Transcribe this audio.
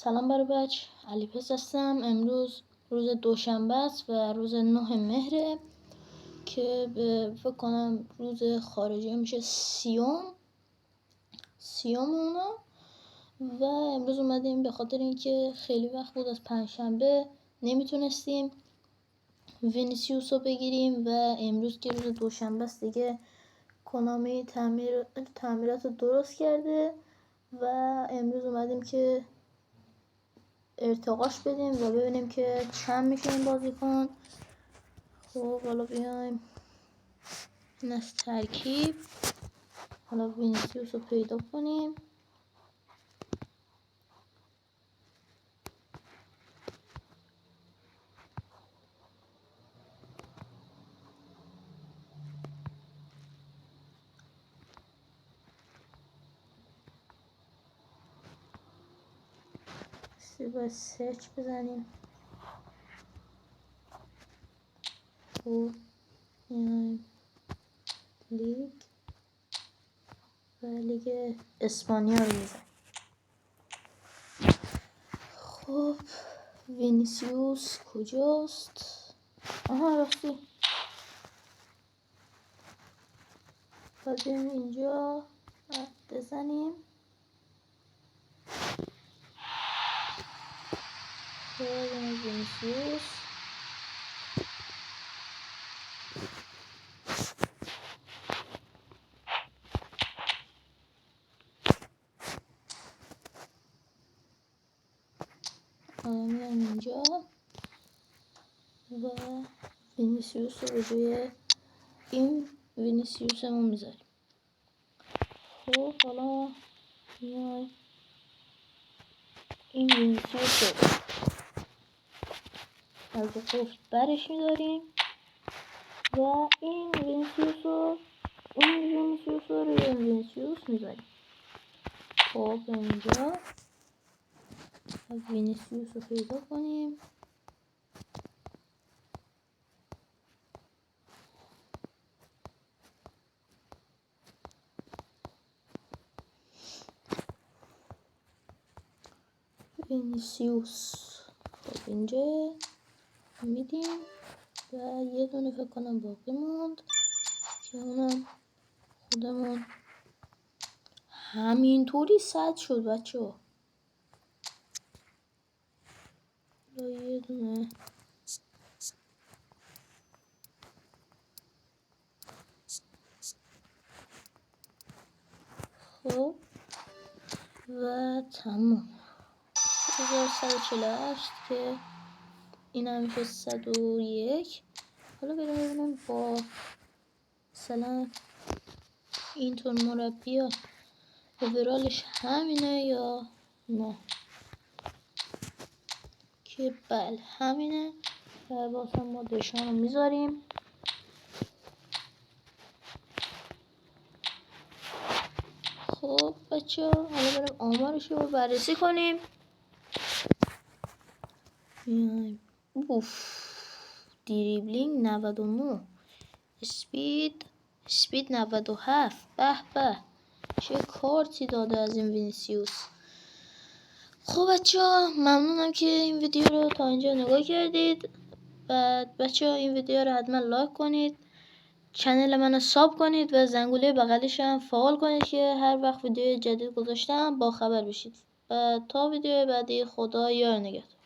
سلام برای بچه، علی پس هستم. امروز روز دوشنبه است و روز 9 مهره که فکر کنم روز خارجی میشه سیوم اونا. و امروز اومدیم به خاطر اینکه خیلی وقت بود از پنجشنبه نمیتونستیم وینیسیوس رو بگیریم و امروز که روز دوشنبه است دیگه کنامی تعمیرات رو درست کرده و امروز اومدیم که ارتقاش بدیم و ببینیم که چند میشه این بازیکن. خب حالا بیایم این از ترکیب، حالا وینیسیوس رو پیدا کنیم. باید سرچ بزنیم. خب لیگ و لیگ اسپانیا رو میزنیم. خب وینیسیوس کجاست؟ آها راستی باید اینجا بزنیم. وینیسیوس میام اینجا و وینیسیوس رو روی این وینیسیوسمون میذاریم. خب حالا میایم این وینیسیوس رو از قفل برش میداریم و این وینیسیوس رو روی وینیسیوس میذاریم. خب اینجا وینیسیوس رو پیدا کنیم. وینیسیوس خب اینجا میدیم و یه دونه فکر کنم باقی موند که اونم خودمون همینطوری صد شد بچه ها. یه دونه خب و تمام 1148 که این هم میشه 101. حالا بریم ببینیم با مثلا اینطور مربی اوورالش همینه یا نه، که بله همینه و واسه ما دشان رو میذاریم. خب بچه ها حالا بریم آمارش رو بررسی کنیم. دریبلینگ 99، اسپید 97. به به چه کارتی داده از این وینیسیوس. خب بچه ها ممنونم که این ویدیو رو تا اینجا نگاه کردید و بچه ها این ویدیو رو حتما لایک کنید، چنل منو ساب کنید و زنگوله بغلش هم فعال کنید که هر وقت ویدیو جدید گذاشتم با خبر بشید. و تا ویدیو بعدی خدا یار نگهدار.